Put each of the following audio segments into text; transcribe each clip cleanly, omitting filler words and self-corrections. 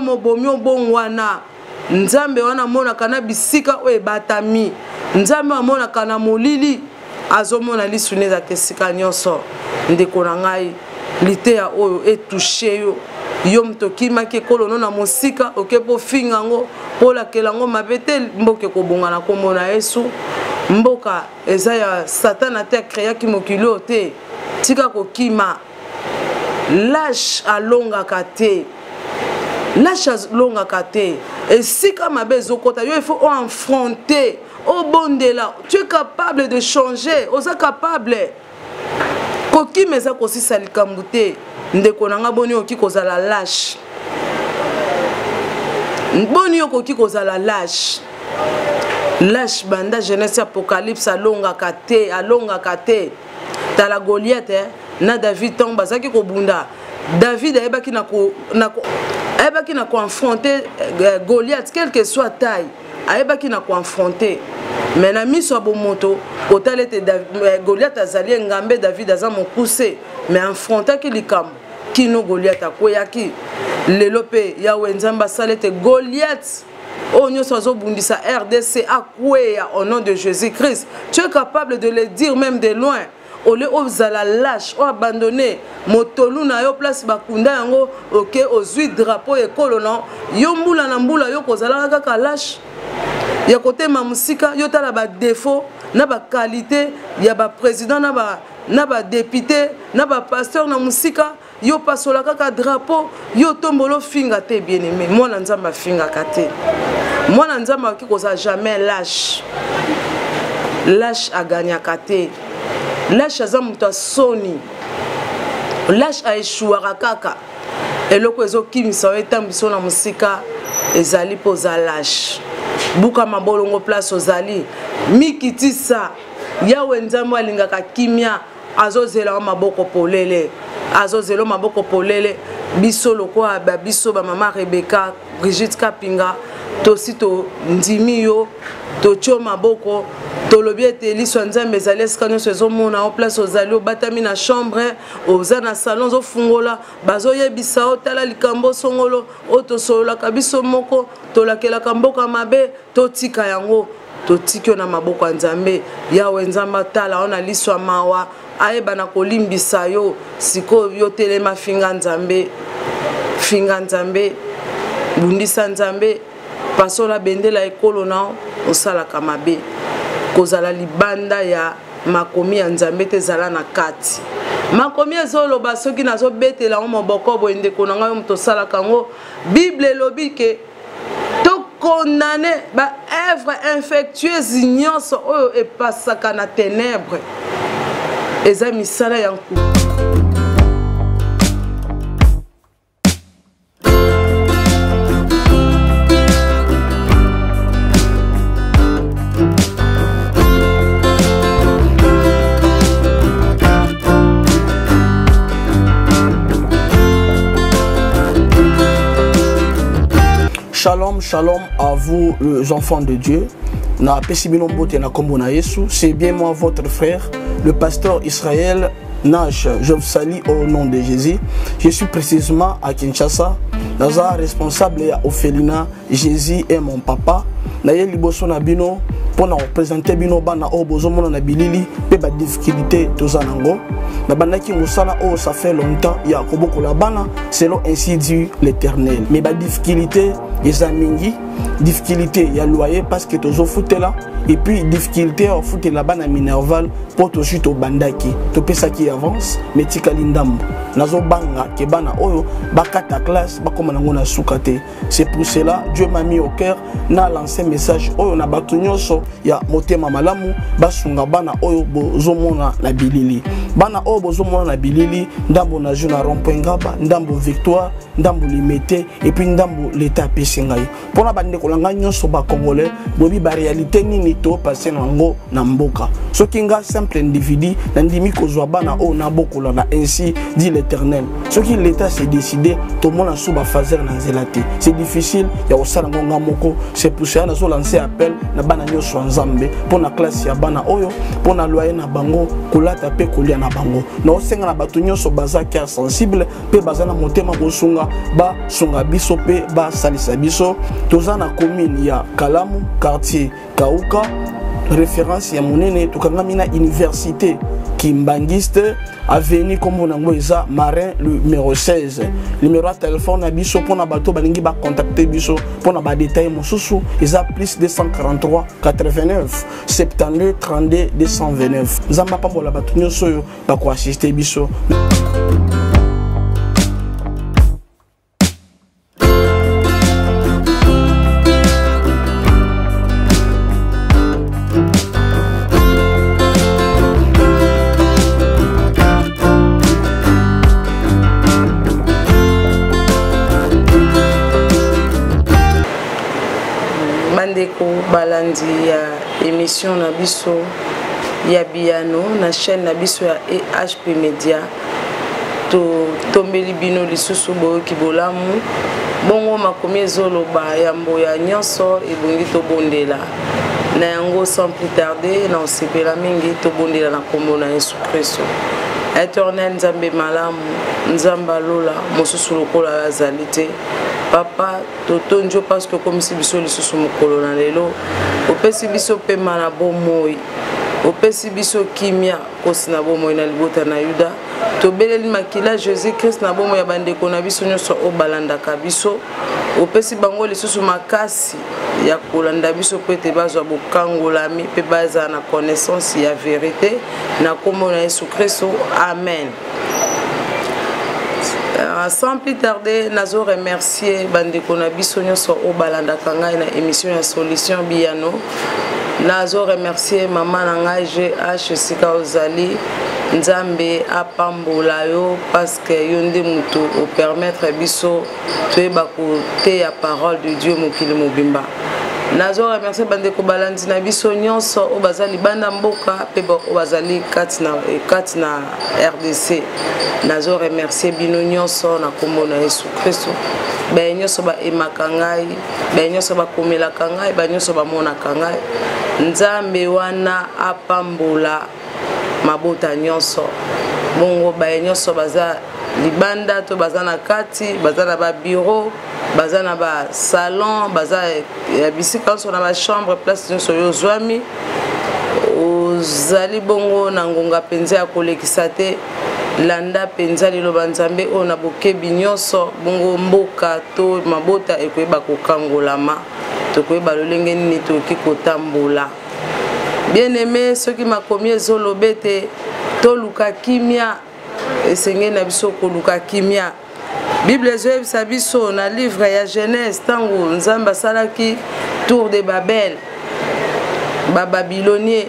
yo mobomi obongwana nzambe wana mona kana bisika o ebatami nzambe amona kana molili azomona lisuneza kesika nyonso ndeko na ngai liteya oyo etouché yo yo mtokima ke kolono na mosika okepo fingango pola kelango mabete mboke kobongana komona Yesu mboka eza ya Satan te créa ki mokilo te tika kokima lâche alonga kate lâche alonga kate et si comme abezo kota yo il faut affronter au bondela tu es capable de changer oza capable kokima eza kosisa likambo te ndeko nanga boni oki kozala lâche boni okoki kozala lâche lâche banda Genèse Apocalypse alonga kate tala Goliath na David tong bazaki ko bunda David ayebaki na confronter Goliath quelle que soit taille ayebaki na confronter mais na miso abomoto otalete Goliath azali ngambe David aza mokuse mais affrontaki likambo kino Goliath akoyaki lelo pe yawe nzamba salete Goliath onyo sozo bundisa RDC akweya au nom de Jésus-Christ tu es capable de le dire même de loin au lieu ozala lâche o abandonner motolu na yo place bakunda yango OK ozui drapeau ekolo non yo mbula na mbula yo kozala kaka lâche ya côté mamusika yo tala ba défaut na ba qualité ya ba président na ba député na ba pasteur na musika yo pasola kaka drapeau yo tombolo finga te bien aimé moi na nzamba finga kate moi na nzamba ki koza jamais lâche a gagné kate lâche aza muto soni lâche a échouara kaka eloko ezokimisa etambiso na musika ezali poza lâche buka mabolongo place ozali mikitisa yawe nzambo alingaka kimia azozela maboko polele biso lokoa ba biso ba mama Rebecca Brigitte Kapinga tosito ndimi yo tocho maboko tolobi ete liso nzambe ezali esika nyonso ezomona o place ozali obatami na chambre oza na salon ofungola bazoyebisa otala likambo songolo otosololaka biso moko tolakelaka mboka mabe totika yango totikio na maboko ya nzambe yawe nzamba tala ona liso mawa ayeba na kolimbisa yo siko yo telema finga nzambe bundisa nzambe pasola bendela ekolo na osalaka mabe kozala libanda ya makomi ya nzambe te zala na kati makomi ezoloba soki nazobetela ngo moboko boye ndeko na ngai moto osalaka ngo bible elobi ke tokondane ba œuvre infectueuse nyonso oyo epasaka na ténèbre eza misala ya nkulu. Shalom, shalom à vous les enfants de Dieu. C'est bien moi votre frère, le pasteur Israël Nash. Je vous salue au nom de Jésus. Je suis précisément à Kinshasa. Naza responsable à Ophelina. Jésus est mon papa. Naye liboso na bino pour représenter bino bana o bozomo na bilili pe ba difficulté tozanango. Na bandaki musala o ça fait longtemps ya koboko la bana selon ainsi dit l'Éternel. Mais ba difficulté les amingi difficulté ya loyer parce que tozo foutela et puis difficulté au foot la bana minerval pour to chute au bandaki to pesa qui avance mais tikali ndambo nazo banga ke bana oyo bakata classe bakoma nango na sukate. C'est pour cela Dieu m'a mis au cœur na lancé message oyo na bato nyonso ya motema malamu basunga bana oyo bozomona na bilili bana oyo bozomona na bilili ndambo na juna rompengaba ndambo victoire ndambo limité et puis ndambo l'état pesingai pona bande kolanga nyonso ba congolais bobi ba réalité nini to passer nango na mboka soki nga simple individu na ndimi kozwa bana oyo na bokola na ainsi dit l'Éternel soki l'état s'est décidé to mona suba fazer na zelate c'est difficile ya osala ngonga moko. C'est pour ça nazo lancer appel na bana nyonso nzambe pona classe ya bana oyo pona loyer na bango kolata pe kolia na bango na osenga na bato nyonso baza cœur sensible pe baza na motema bosunga ba sunga biso pe ba salisa biso toza na commune ya Kalamu quartier Kauka référence ya monene tukangami na université Kimbangiste avenue comme on a Marin le numéro 16 numéro de téléphone à biso pour na bato balingi ba contacter biso pour na ba détail mosusu isa plus 243 89 72 32 229 nzamba pambola bato nyonso yo ba ko assister biso. Balandi ya émission na biso ya Biano na chaîne na biso ya HP Media to tombeli bino lisusu boyo kibolamu bongo makomi ezoloba ya mboya nyonso ebongi tobondela na yango sans plus tarder na osepela mingi tobondela na kombo na Yesu Kristo Éternel Nzambe malamu Nzamba lola mosusu lokola azali te Papa, totonjo parce que comme si biso lisusu mokolo na lelo, opesi biso pe mana bomoi, opesi biso kimia kosi na bomoi na libota na Yuda, tobeleli makila Jésus Christ na bomoi ya bandeko na biso nyonso obalandaka biso, opesi bango lisusu makasi ya kolanda biso pe te bazwa bokangolami pe baza na connaissance ya vérité na kombo na Yesu Kristo. Amen. Sans plus tarder, nazo remercier bandeko na biso nyonso o balanda kanga na émission ya solution Biano. Nazo remercier maman na ngai GH sika ozali Nzambe apambola yo parce que yonde muto o permettre biso toyeba ko te ya parole de Dieu mokili mobimba. Nazo remercier bandeko balandi na biso nyonso o bazali banda mboka pe o bazali kati na RDC. Nazo remercier bino nyonso na kombo na Yesu Kristo. Ba nyonso ba emaka ngai, ba nyonso ba komelaka ngai, ba nyonso ba monaka ngai. Nzambe wana apambola mabota nyonso. Bongo ba nyonso baza libanda to baza na kati, baza na ba bureau, baza na ba salon, baza ya bisika so na ba chambre place nyonso yo zwami. Ozali bongo na ngonga penza ya kolekisa te landa penza liloba Nzambe o na bokebi nyonso bongo mboka to mabota ekoyeba kokangolama tokoyeba lolenge nini toki kotambola. Bien aimé ceux qui makomi ezolobete to luka kimia esenge na biso ko luka kimia. Bible ezebisa biso na livre ya Genèse tango Nzamba salaki tour de Babel ba Babylonier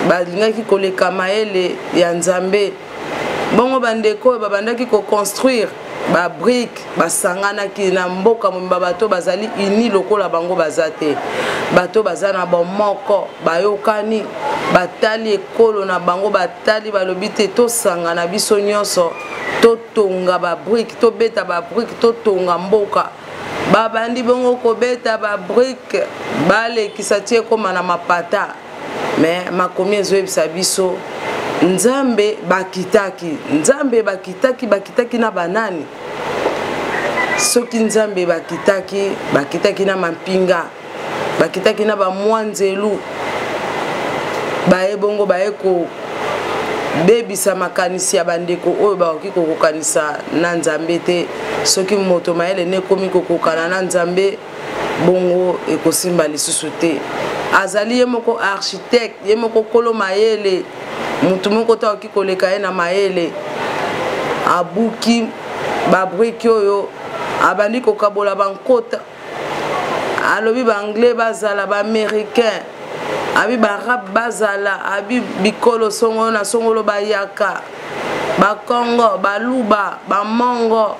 balingaki koleka maele ya Nzambe. Bongo bandeko babandaki ko construire ba brique basangana ki na mboka mumba bato bazali ini lokola bango bazate bato bazana ba moko bayokani batali ekolo na bango batali balobite to sangana biso nyonso to tonga ba brique to beta ba brique to tonga mboka babandi bongo ko beta ba brique bale kisatie koma na mapata mais makomi ezobisa biso Nzambe bakitaki na banani soki Nzambe bakitaki na mampinga bakitaki na ba mwanzelu bae bongo bae ko bebisa makanisi ya bandeko oyo bakoki kokokanisa na Nzambe te soki moto mayele ne komi kokokana na Nzambe bongo ekosimba lisusu te azali ye moko architecte ye moko kolo mayele mutu moko ta oki koleka ye na mayele abuki babriki oyo abandi kokabola bankota alobi ba anglais bazala ba américain abi ba arabe bazala abi bikolo songo na songolo bayaka ba Congo ba luba ba mongo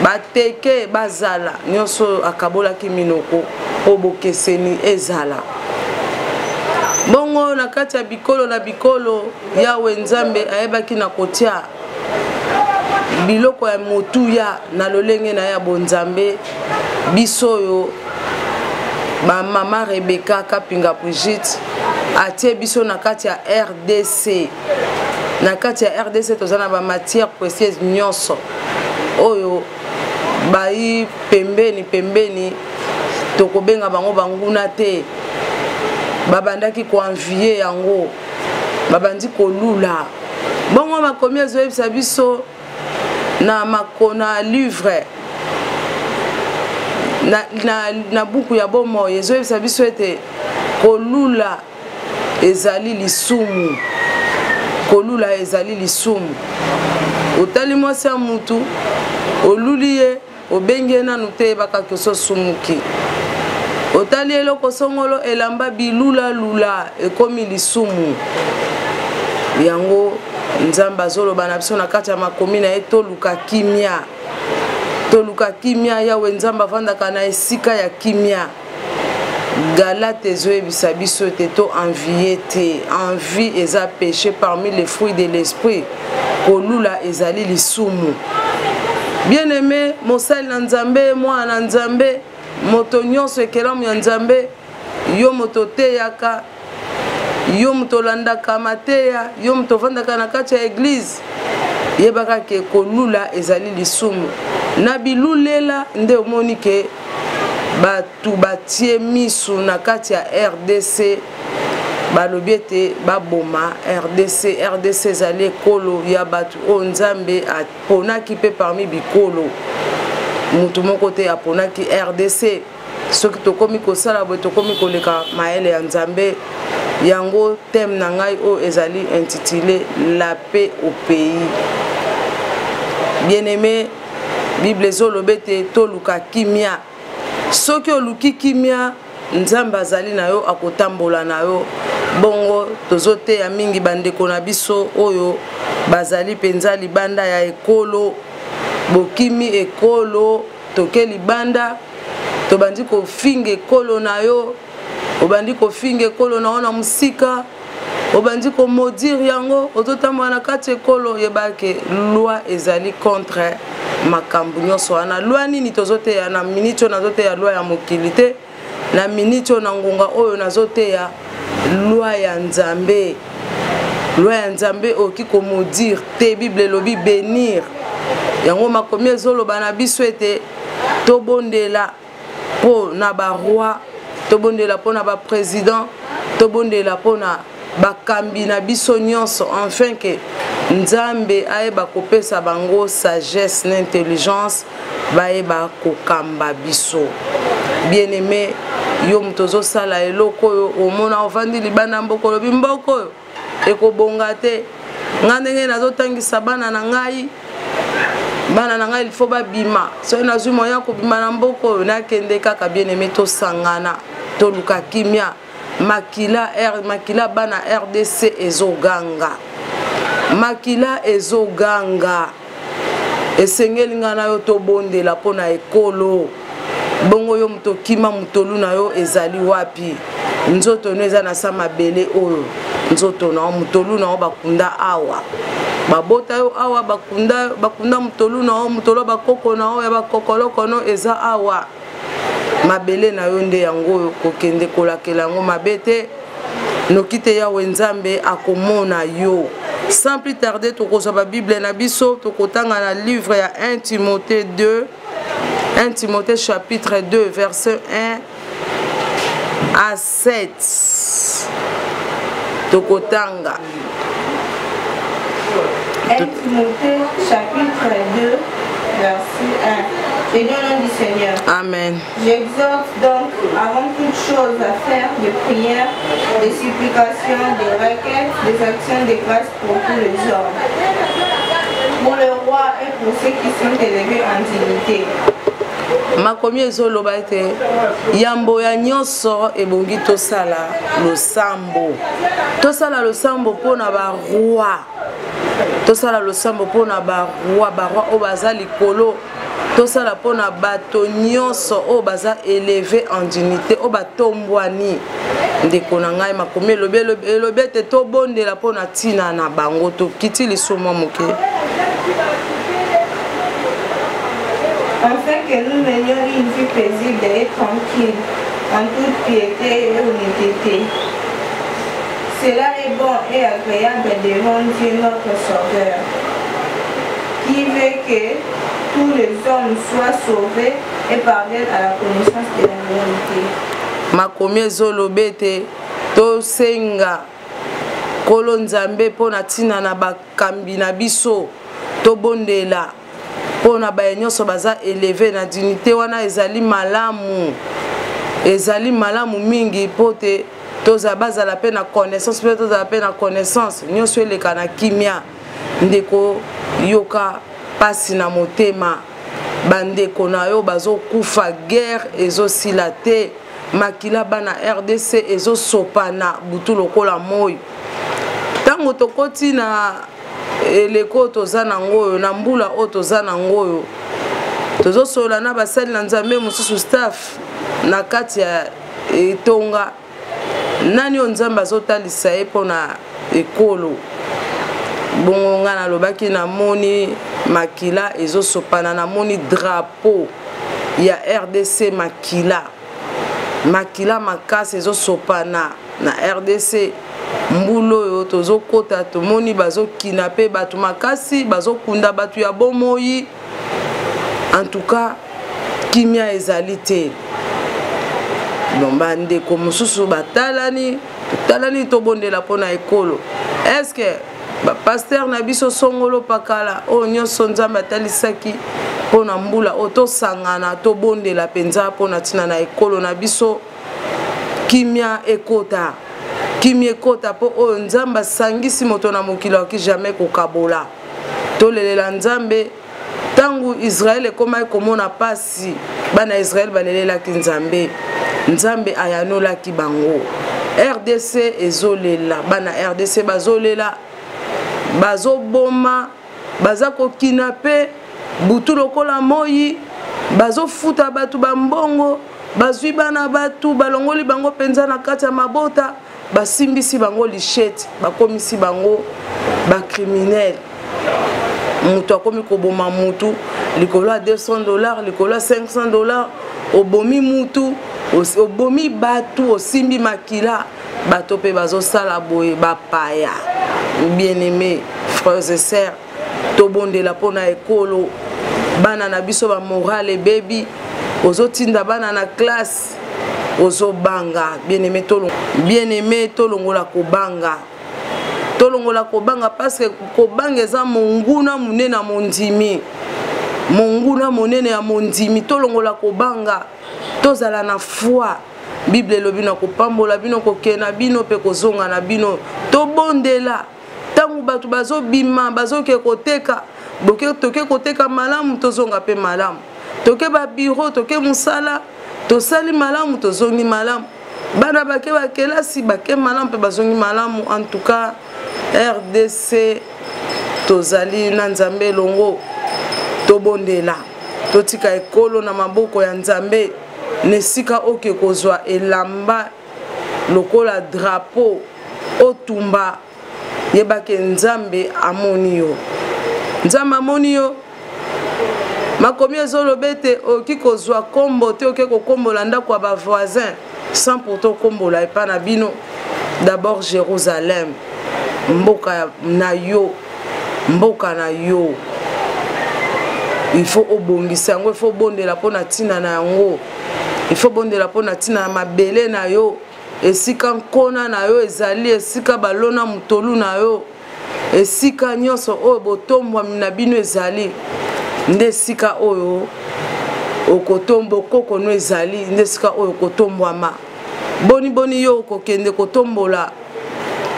bateke bazala nyonso akabola kiminoko obokeseni ezala bongo na kati ya bikolo na bikolo yawe Nzambe ayebaki na kotia biloko ya motuya na lolenge na ya bonzambe biso yo ba mama Rebecca Kapinga Brigitte atie biso na kati ya RDC na kati ya RDC tozana ba matière précieuse nyonso oyo bai pembeni tokobenga bango banguna te babandaki ko envier yango babandi kolula bongo makomi ezoyebisa biso na makona livre na buku ya bomo ezoyebisa biso ete kolula ezali lisumu, kolula ezali lisumu. Otali mwasi ya mutu oluli ye obenge nanu te bakaki ososumuki. Otali eloko songolo elamba bilula lula ekomi lisumu. Yango nzamba azoloba na biso na kati ya makomi na ye toluka kimia. Toluka kimia yawe nzamba vandaka na esika ya kimia. Galate ezoyebisa biso te to envier te. Envie eza péché parmi les fruits de l'esprit. Kolula ezali lisumu. Bien aimé, mosali na nzambe, mwa na nzambe, moto nyonso ekelamu ya nzambe, yo moto teyaka, yo moto landaka mateya, yo moto vandaka na kati ya église. Yebaka ke kolula ezali lisumu. Na bilulela nde omoni ke batu batie misu na kati ya RDC balobi ete baboma RDC ezali ekolo ya batu o nzambe aponaki pe parmi bikolo mutu moko te aponaki RDC. Soki tokomi kosala boye tokomi koleka mayele ya nzambe yango thème na ngai o ezali intitulé la paix au pays. Bien aimé, Bible ezoloba te toluka kimia. Soki oluki kimia nzambe azali na yo akotambola na yo. Bongo tozote ya mingi bandeko na biso oyo bazali penza libanda ya ekolo bokimi ekolo toke libanda tobandi kofinga ekolo na yo obandi kofinga ekolo na ona musika obandi ko maudire yango ototambola na kati ekolo yebake loi ezali contre makambu nyonso wana. Loi nini tozote ya na minito nazote ya loi ya mokili te na minito na ngonga oyo nazote ya loi ya nzambe. Loi ya nzambe oki ko maudire te. Bible lobi bénir. Yango makomi ezoloba na biso ete tobondela po na ba roi, tobondela po na ba président, tobondela po na bakambi na biso nyonso enfin que nzambe ayeba kopesa bango sagesse na intelligence bayeba kokamba biso. Bien aimé, yo mtozo sala eloko yo omona ovandi libanda mbokolo bimboko yo ekobonga te. Nga ndenge nazotangisa bana na ngai il faut babima so nazwi moya kobima na mboko yo nakende kaka. Bien aimé, tosangana toluka kimia makila bana RDC ezoganga, makila ezoganga esengeli nga na yo tobondela po na ekolo. Bongo yo muto kima mutolu na yo ezali wapi? Nzoto no eza na sa mabele oyo nzoto na mutolu na yo bakunda awa babota yo awa bakunda mutolu na yo mutolo bakoko na yo ya bakokoloko no eza awa mabele na yo nde yango kokende kolakela yango mabete nokite ya wenzambe akomona yo. Sans plus tarder tokozwa ba Bible na biso tokotanga na livre ya 1 Timothée chapitre 2 verset 1 à 7 tokotanga 1 Timothée chapitre 2 verset 1. Et dans le nom du Seigneur. Amen. J'exhorte donc avant toute chose à faire des prières, des supplications, des requêtes, des actions de grâce pour tous les hommes, pour le roi et pour ceux qui sont élevés en dignité. Makomi ezoloba ete yambo ya nyonso ebongi tosala losambo. Tosala losambo pona ba roi. Tosala losambo pona ba roi o baza likolo. Tosala pona bato nyonso o baza élevé en dignité o batombwani. Ndeko na ngai makomi elobi ete tobondela pona tina na bango tokiti lisumu moke. Afin que nous menions une vie paisible et tranquille, en toute piété et honnêteté, Cela est bon et agréable devant Dieu notre Sauveur, qui veut que tous les hommes soient sauvés et parviennent à la connaissance de la vérité. Makomi ezolobete to senga kolo nzambe pona tina na bakambi na biso to bondela pona ba nyonso baza élevé na dignité wana ezali malamu mingi pote toza bazala pe na connaissance pe toza pe na connaissance nyonso eleka na kimia ndeko yoka pasi na motema bandeko na yo bazokufa guerre ezosila te makila bana RDC ezosopana butu lokola moyo tango tokoti na eleko toza nango na mbula o toza nango tozosola na basali na nzambe mosusu staff na kati ya etonga nani onzamba azotalisa ye mpona ekolo bongo nga nalobaki namoni makila ezosopana namoni drapeau ya RDC makila makasi ezosopana na RDC mbulo oyo tozokota tomoni bazokina pe bato makasi bazokunda bato ya bomoi en tout cas kimia ezali te bon bandeko mosusu batalani tobondela mpona ekolo est-ce que pasteur na biso songolo pakala oyo nyonso nzambe atalisaki mpona mbula oyo tosangana tobondela mpenza mpona ntina na ekolo na biso kimia ekota mpo oyo nzambe asangisi moto na mokili akoki jamais kokabola tolelela nzambe ntango Israel ekomaki komona pasi bana Israel balelelaki nzambe ayanolaki bango RDC ezolela bana RDC bazolela bazoboma baza kokina pe butu lokola moyi bazofuta batu bambongo bazwi bana batu balongoli bango penza na kati ya mabota basimbisi bango lichette bakomisi bango bacriminel mutu akomi koboma mutu likolo ya $200 likolo ya $500 obomi mutu obomi batu osimbi makila bato pe bazosala boye bapaya bien-aimés frères et sœurs tobondela mpona ekolo bana na biso ba morale bebi ozotinda bana na classe ozobanga bien-aimé tolongola kobanga parce que kobanga eza monguna munene ya mondimi tolongola kobanga tozala na foi Bible elobi na kopambola bino kokena bino pe kozonga na bino tobondela tangu batu bazobima bazoke koteka toke koteka malamu tozonga pe malamu toke ba bureau toke musala tosali malamu tozongi malamu bana bake bakelasi bake malamu pe bazongi malamu en tout cas RDC tozali na nzambe longo tobondela totika ekolo na maboko ya nzambe nesika oke kozwa elamba lokola drapeau otumba yebake nzambe amoni yo makomi ezolobete oki kozwa kombo te oke kokombola ndako ya bavoisin sans pourtant kombola epa na bino d'abord Jérusalem mboka na yo il faut obongisa yango il faut bondela mpona ntina na yango il faut bondela mpona ntina na mabele na yo esika nkona na yo ezali esika balona mutolu na yo esika nyonso oyo botombwami na bino ezali nde esika oyo okotombo kokono ezali nde esika oyo kotombwama boni yo kokende kotombola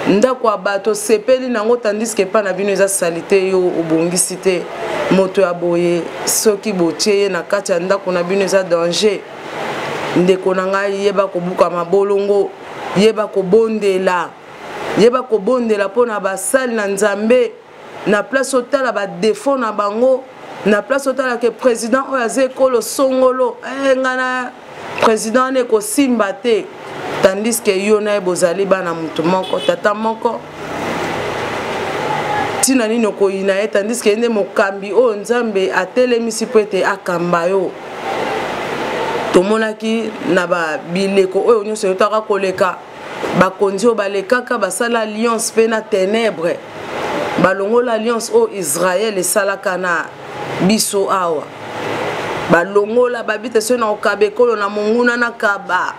ndako ya bato sepeli nango tandiske epa na bino eza salite yo obongisi te moto ya boye soki botie ye na kati ya ndako na bino eza danger ndeko na ngai yeba kobuka mabolongo yeba kobondela mpona basali na nzambe na place otala badefo na bango na place otala ke président oyo aza ekolo songolo ngana président wana ekosimba te tandis ke yo na ye bozali bana mutu moko tata moko ntina nini okoyina ye tandis ke nde mokambi oyo nzambe atelemisi po ete akamba yo tomonaki na babileko oyo nyonso eyotaka koleka bakonzi balekaka basala alliance pe na ténèbre balongola alliance o Israël esalaka na biso awa balongola babite so na okabekolo na monguna na kaba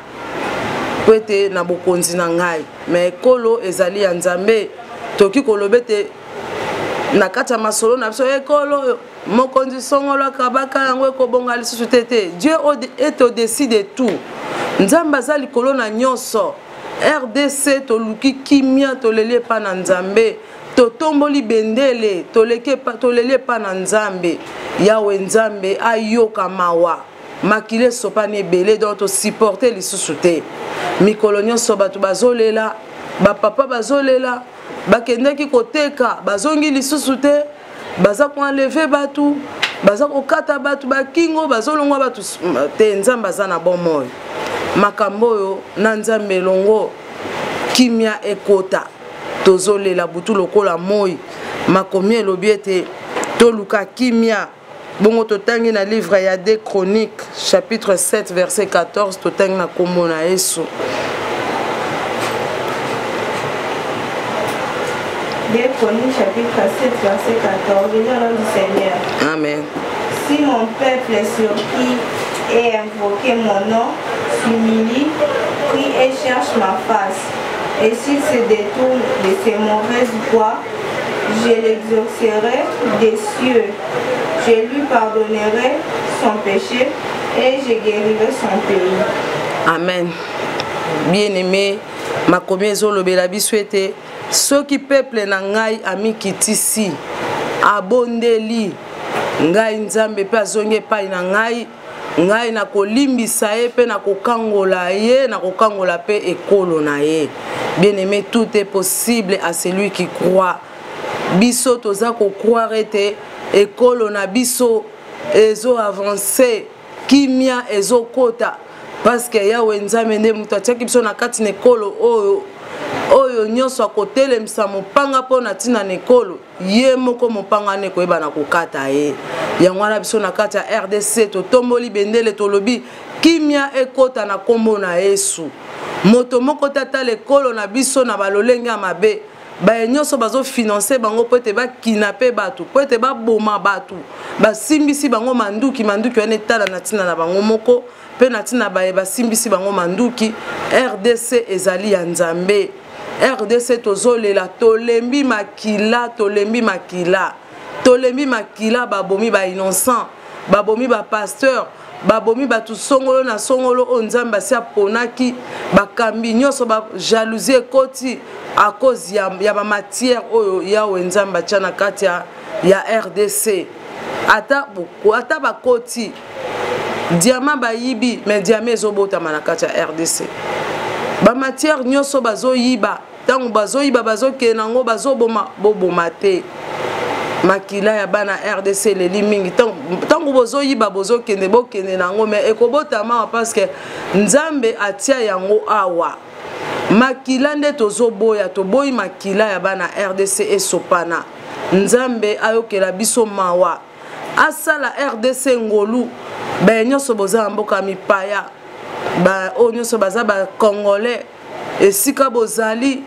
kwete na bokonzi na ngai mais ekolo ezali ya Nzambe toki kolobete na kati ya masolo na biso ekolo mokonzi songolo kabaka yango ekobonga lisusu tete. Dieu est au-dessus de tout. Nzambe azali likolo na nyonso. RDC toluki kimia toleli pa na Nzambe totomboli bendele toleli pa na Nzambe. Yawe Nzambe ayoka mawa makile sopane ebele donc to supporter lisusu te. Mikolo nyonso bato bazolela bapapa bazolela bakendeki koteka bazongi lisusu te baza ko enlever batu baza ko kata batu bakingo bazolongwa batu te. Nzambe aza na bon moyo makambo oyo na Nzambe longo kimia ekota tozolela butu lokola moi makomi elobi ete toluka kimia bongo totangi na livre ya des Chroniques chapitre 7 verset 14 totangi na kombo na Yesu. Des Chroniques chapitre 7 verset 14. Au nom du Seigneur. Amen. Si mon peuple sur qui est invoqué mon nom s'humilie, prie et cherche ma face, et s'il se détourne de ses mauvaises voies, je l'exaucerai des cieux, je lui pardonnerai son péché et je guérirai son pays. Amen. Bien-aimé, ma commission lobela bisouete ceux qui peuple na ngai amikitisi abondeli ngai Nzambe pe azonge pa na ngai na kolimbisa ye pe na kokangola ye na kokangola pe ekolo na ye. Bien-aimé, tout est possible à celui qui croit. Biso toza ko croire te ekolo na biso ezo avancer kimia ezo kota parce que Yawe Nzambe nde mutu atiaki biso na kati na ekolo oyo nyonso akotelemisa mopanga mpo na ntina na ekolo ye moko mopanga ane koyeba na kokata ye. Yango wana biso na kati ya RDC totomboli bendele tolobi kimia ekota na kombo na Yesu. Moto moko tata lekolo na biso na balolenge ya mabe baye nyonso bazo financer bango po ete bakinape batu po ete baboma batu basimbisi bango manduki wana etala na ntina na bango moko pe na ntina baye basimbisi bango manduki. RDC ezali ya Nzambe. RDC tozolela tolembi makila babomi ba innocent babomi ba pasteur babomi batu songolo na songolo o Nzambe asi aponaki bakambi nyonso ba jalousie ekoti à cause ya ba matière oyo Yawe Nzambe atia na kati ya RDC ata bakoti diamant bayibi mais diamant ezobotama na kati ya RDC ba matière nyonso bazoyiba tango bazoyiba bazokende nango bazoboma te makila ya bana RDC leli mingi tango bozoyiba bozokende bokende nango mais ekobotama parce que Nzambe atia yango awa makila nde tozoboya toboyi makila ya bana RDC esopana Nzambe ayokela biso mawa asala RDC ngolu ba nyonso boza mboka mipaya ba o nyonso baza ba congolais esika bozali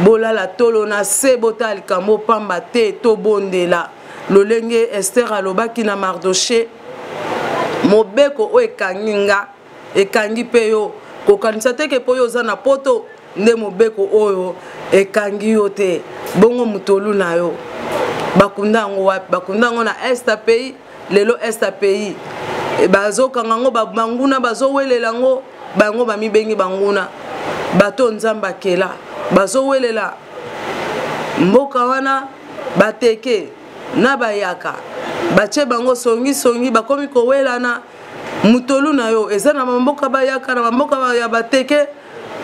bolala tolo na se botali kambo pamba te to bondela lolenge Esther alobaki na Mardoché mobeko o ekanginga ekangi pe yo kokanisa te ke po yo za na poto nde mobeko oyo ekangi yo te bongo mutolu na yo bakundango wapi bakundango na Est pays lelo Est pays bazo kangango banguna bazo welela ngo bango bamibengi banguna bato Nzamba kela bazo welela mboka wana bateke na bayaka bache bango songi bakomi kowelana mutolu na yo eza na mboka bayaka na mboka ya bateke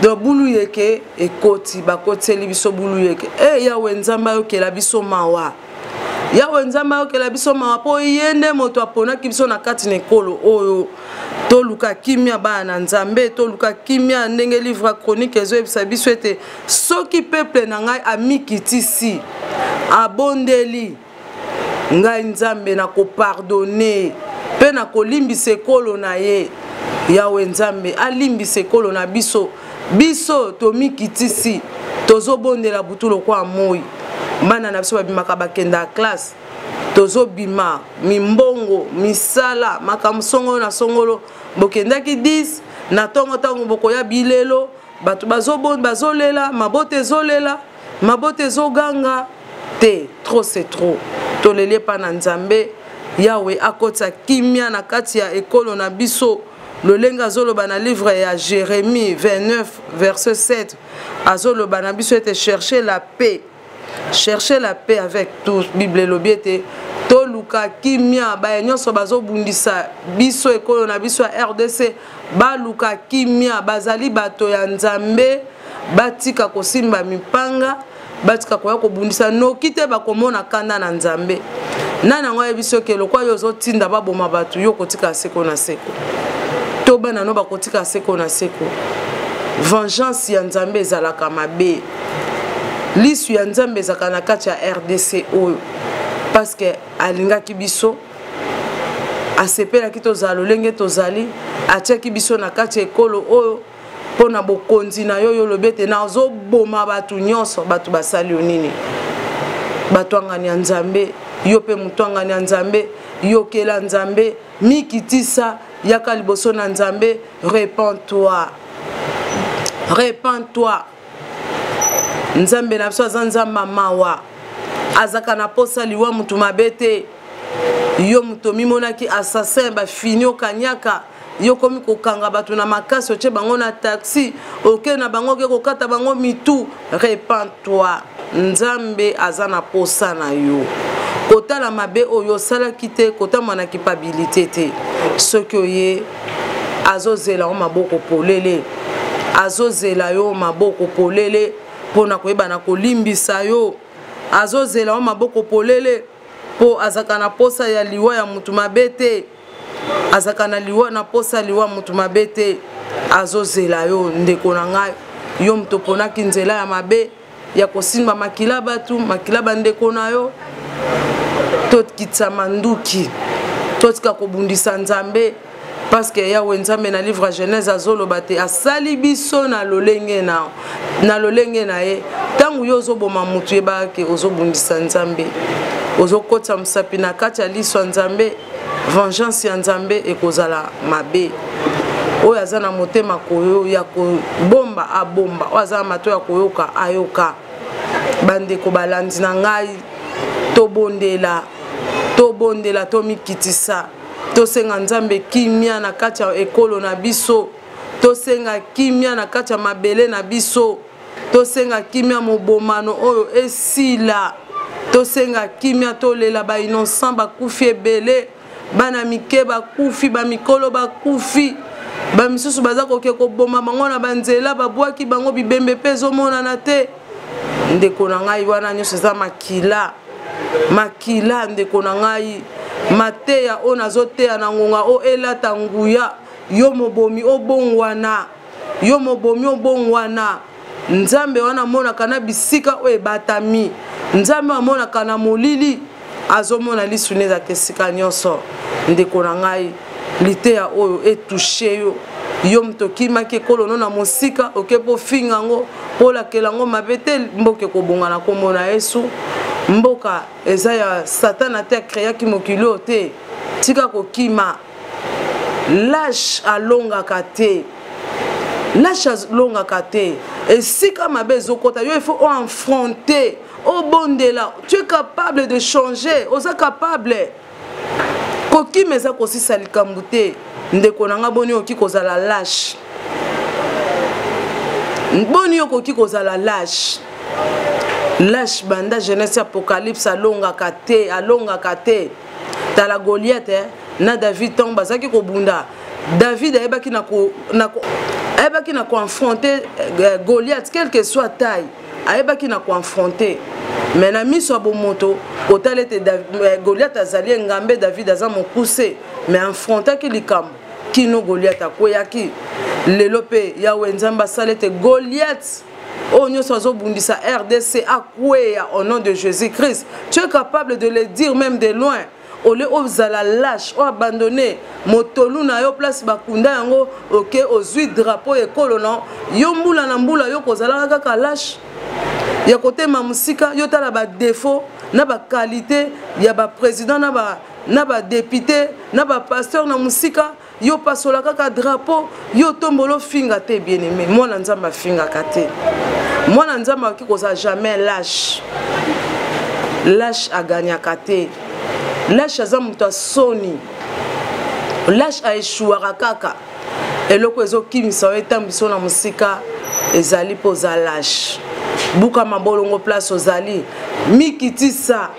do bulu yeke ekoti bakoteli biso bulu yeke Yawe Nzamba yokela biso mawa Yawe Nzamba yokela biso mawa po yende moto aponaki biso na kati na ekolo oyo toluka kimia bana Nzambe toluka kimia ndenge livre chronique ezo ebisa biso ete soki peuple na ngai amikitisi abondeli ngai Nzambe na ko pardonner pe na kolimbisa ekolo na ye Yawe Nzambe alimbisa ekolo na biso biso tomi kitisi tozo bondela butu lokwa moi bana na biso babimaka bakenda classe tozo bima mimbongo misala makamsongo na songolo bokendaki 10 na tongo tango bokoya bilelo batu bazolela mabote zolela mabote zoganga te trop c'est trop tolele pa na nzambe yawe akotsa kimia na kati ya ekolo na biso lolenga zoloba na livre ya Jérémie 29 verset 7 azoloba na biso ete chercher la paix avec tous Bible lobiete to luka kimia ba nyonso bazobundisa biso ekolo na biso ya RDC ba luka kimia bazali bato ya nzambe batika kosimba mipanga batika koya kobundisa noki te bakomona kanda na nzambe nana ngoye biso ke lokwa yo zotinda baboma bato yo kotika seko na seko to bana no bakotika seko na seko vengeance ya nzambe ezalaka mabe lisu ya nzambe ezalaka na kati ya RDC oyo parce que alingaki biso asepelaki tozala lolenge tozali atiaki biso na kati ya ekolo oyo pona bokonzi na yo yo lobete na ozoboma bato nyonso bato basali yo nini bato angani ya nzambe yo pe mutu angani ya nzambe yokela nzambe mikitisa yaka liboso na nzambe répands-toi nzambe na biso aza nzambe mawa azaka na posa liwa mutu mabe te yo mutu mimonaki assassin bafini okanyaka yo komi kokanga bato na makasi otie bango na taxi oke na bango ke kokata bango mitu répands-toi nzambe aza na posa na yo kotala mabe oyo salaki te kotamwana kipabilité te soki oye azozela yo maboko polele azozela yo maboko polele pona koyeba na kolimbisa yo azozela yo maboko polele po azaka na posa ya liwa ya mutu mabe te azaka na liwa na posa liwa mutu mabe te azozela yo ndeko na ngai yo mutu ponaki nzela ya mabe ya kosimba makila batu makila bandeko na yo totkitsa manduki totika kobundisa nzambe parce que yawe nzambe na livre Genèse azoloba te asali biso na lolenge na ye tangu yo ozoboma mutu yebake ozobundisa nzambe ozokotsa musapi na kati ya liso ya nzambe vengeance ya nzambe ekozala mabe oyo aza na motema koyo ya kobomba abomba oyo aza na mato ya koyoka ayoka bandeko balandi na ngai tobondela tomikitisa tosenga nzambe kimia na kati ya ekolo na biso tosenga kimia na kati ya mabele na biso tosenga kimia mobomano oyo esila tosenga kimia tolela ba innocent bakufi ebele bana mike bakufi bamikolo bakufi bamisusu baza koke koboma bango na banzela babwaki bango bibembe mpe ezomonana te ndeko na ngai wana nyonso eza makila ndeko na ngai mateya o nazoteya na ngonga o elata nguya yo mobomi obongwana nzambe wana monaka na bisika o ebatami nzambe amonaka na molili azomona lisu neza kesika nyonso ndeko na ngai liteya oyo etouche yo mtokimaki ekolo na mosika oke po finga ngo polakela ngo mabe te mboke kobongana kombo na Yesu mboka eza ya satana te akreaki mokili oyo te tika kokima lâche alongaka te esika mabe ezokota yo il faut affronter obondela tu es capable de changer oza capable kokima eza kosisa likambo te ndeko na nga boni oki kozala lâche boni okoki kozala lâche banda Genèse Apocalypse alongaka te tala Goliath na David tomba bazaki kobunda David ayebaki na confronter Goliath quelle que soit taille ayebaki na confronter mais na miso ya bomoto otalete Goliath azali ngambe David aza mokuse mais affrontaki likambo kino Goliath akweyaki lelo pe yawe nzamba asalete Goliath oh nyonso azobundisa RDC akweya au nom de Jésus-Christ. Tu es capable de le dire même de loin. ole ozala lâche o abandonné motolu na yo place bakunda yango OK ozui drapeau ekolo non yo mbula na mbula yo kozala kaka lâche ya côté mamusika yo tala ba défaut na ba qualité ya ba président na ba député na ba pasteur na musika yo pasola kaka drapeau yo tombolo finga te bien aimé mwana nzamba finga kate mwana nzamba ki koza jamais lâche lâche a gagné kate lâche aza muto soni lâche a échouara kaka eloko ezokimisa yo etambiso na musika ezali poza lâche buka mabolongo place ozali mikitisa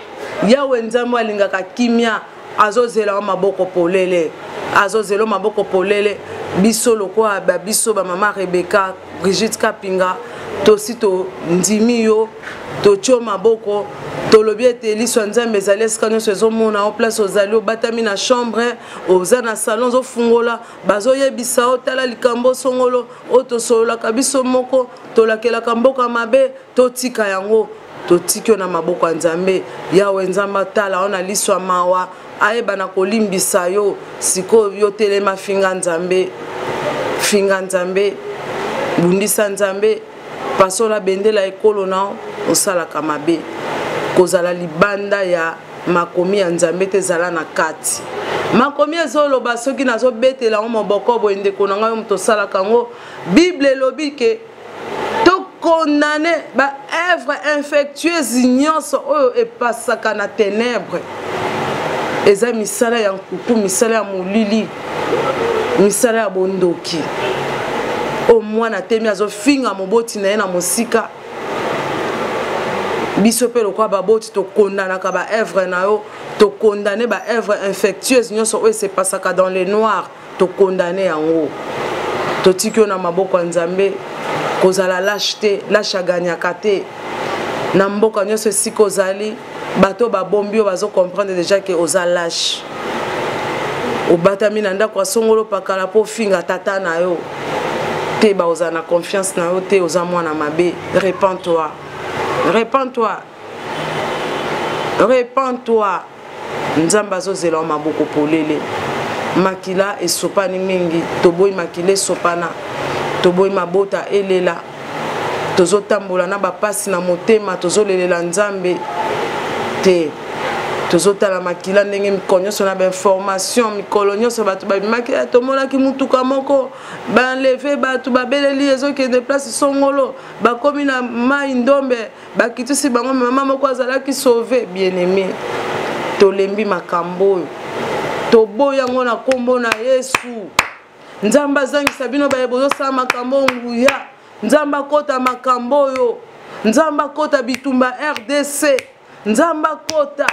yawe nzambe alingaka kimia azozela maboko polele azozela maboko polele biso lokwa ba biso ba mama Rebecca Brigitte Kapinga tosito ndimi yo tocho maboko tolobiete liso nzambe ezali eskanyo sezomona en place ozali obatami na chambre oza na salon ofungola bazoyebisa otala likambo songolo otosolola kabiso moko tolakelaka mboka mabe totika yango totikyo na maboko ya nzambe yawe nzamba tala ona liso mawa ayeba na kolimbisa yo siko yo telema finga nzambe bundisa nzambe pasola bendela ekolo na osalaka mabe kozala libanda ya makomi ya nzambe te zala na kati makomi ezoloba soki nazobetela ngo moboko boye ndeko na ngai moto osalaka ngo bible elobi ke tokondane ba œuvre infectueuse nyonso oyo epasaka na ténèbre eza misala ya nkuku misala ya molili misala ya bondoki o mwana temi azofinga moboti na ye na mosika biso pe lokwa baboti tokondanaka ba œuvre na yo tokondane ba œuvre infectueuse nyonso oyo sepasaka dans le noir tokondane yango totiki yo na maboko ya nzambe kozala lâche te lâche aganyaka te na mboka nyonso esika ozali bato babombi yo bazokomprendre déjà ke oza lâche obatami na ndako asongolo pakala po finga tata na yo te baoza na confiance na yo te oza mwana mabe répands-toi répands-toi répands-toi nzambe azozela maboko polele makila esopani mingi toboyi makila esopana toboyi mabota elela tozotambola na bapasi na motema tozolelela nzambe te tozotala makila ndenge mikolo nyonso na bainformation mikolo nyonso bato babimaki tomonaki mutuka moko banleve bato babeleli ezokende place songolo bakomi na mai ndombe bakitisi bango mama moko azalaki sauve bien aimé tolembi makambo oyo toboya yango na kombo na Yesu nzamba azangisa bino bayebozosala makambo nguya nzamba kota makambo oyo nzamba kota bitumba RDC nzamba kota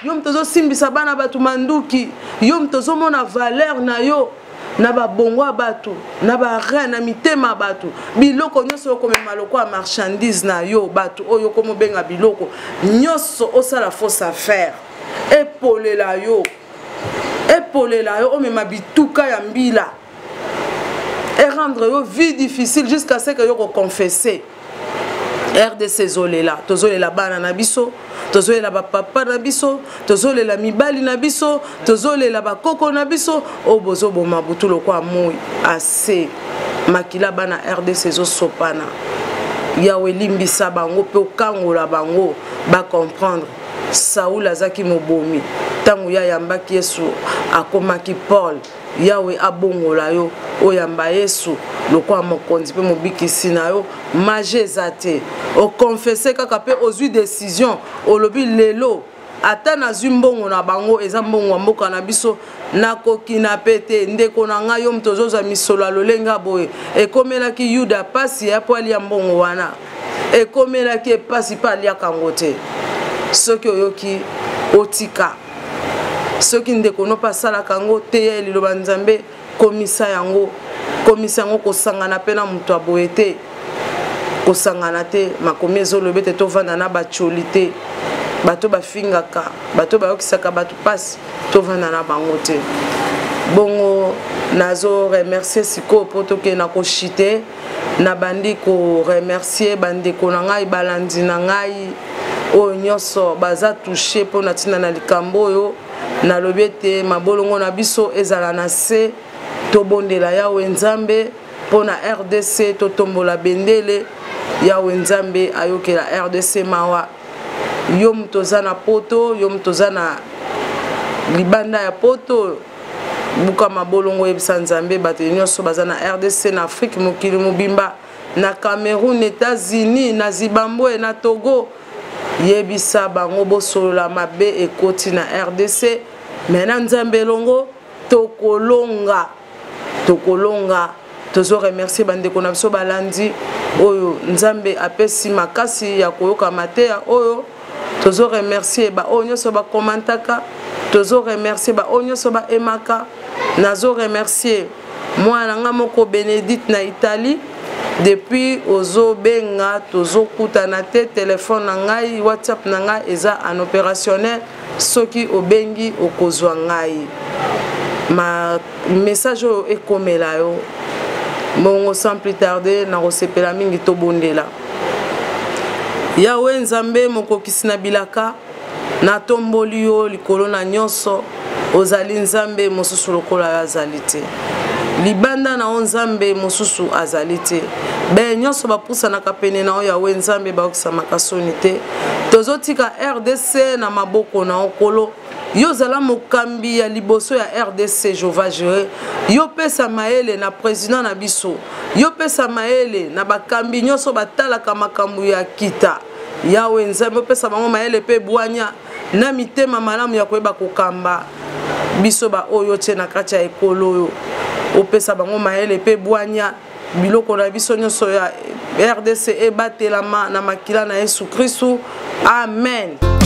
yo mtozo simbisa bana batu manduki yo mtozo mona valeur na yo na babongo batu na ba reine na mitema batu biloko nyonso komema lokwa marchandise na yo batu oyo komo benga biloko nyonso osala fausse affaire epolela yo omema bituka ya mbila et rendre yo vie difficile jusqu'à ce que yo confesser RDC zolela tozolela bana na biso tozolela ba papa na biso tozolela mibali na biso tozolela ba koko na biso obozo boma butulo kwa moi assez makila bana RDC zo sopana yawe limbisa bango pe okangola bango ba comprendre Saoul azaki mobomi tangu ya yambaki Yesu akomaki Paul yawe abongola yo oyamba Yesu lokwa mokonzi pe mobikisi na yo majezate o confesser kaka pe ozui décision olobi lelo ata na zumbongo na bango eza mbongo mboka na biso nakoki na pete ndeko na ngai yo mtozoza misolo lolenga boye ekomelaki Yuda pasi ya po ali mbongo wana ekomelaki pasi pa ali akangote soki oyoki otika soki ndeko no pasala kango te liloba nzambe komisa yango kosangana pe na mutu aboye te kosangana te makomi ezolobe te tovanda na bacholi te bato bafingaka bato bayokisaka bato pasi tovanda na bango te bongo nazo remercier siko po tokenda koshite na bandi ko remercier bandeko na ngai balandi na ngai oyo nyonso baza touché mpo na ntina na likambo oyo nalobi ete mabolongo na biso ezala na se tobondela Yawe Nzambe mpo na RDC totombola bendele Yawe Nzambe ayokela RDC mawa yo mutu oza na poto yo mutu oza na libanda ya poto buka mabolongo yebisa Nzambe bato nyonso baza na RDC na Afrique mokili mobimba na Cameroun, États-Unis, na Zimbabwe, na Togo yebisa bango bosolola mabe ekoti na RDC mena Nzambe longo tokolonga tozo remercier bandeko na biso balandi oyo Nzambe apesi makasi ya koyoka mateya oyo tozo remercier ba oyo nyonso ba komantaka tozo remercier ba oyo nyonso ba emaka nazo remercier mwana nga moko Bénédicte na Italie depuis ozo benga tozo kutana te téléphone na ngai WhatsApp na ngai eza en opérationnel soki obengi okozwa ngai ma message oyo ekomela yo mongo sans plus tarder na kosepela mingi tobondela Yawe Nzambe mokokisi na bilaka na tomboli yo likolo na nyonso ozali Nzambe mosusu lokola azali te libanda na Nzambe mosusu azali te be nyonso bapusanaka pene na Yawe Nzambe baokisamaka soni te tozotika RDC na maboko na okolo yo zala mokambi ya liboso ya RDC Jova Jireh yo pesa maele na président na biso yo pesa maele na bakambi nyonso batalaka makambo ya kita Yawe Nzambe pesa bango maele pe bwanya na mitema malamu ya koyeba kokamba biso ba oyo tie na kati ya ekolo oyo opesa bango maele pe bwanya biloko na biso nyonso ya RDC ebatelama na makila na Yesu Kristu amen.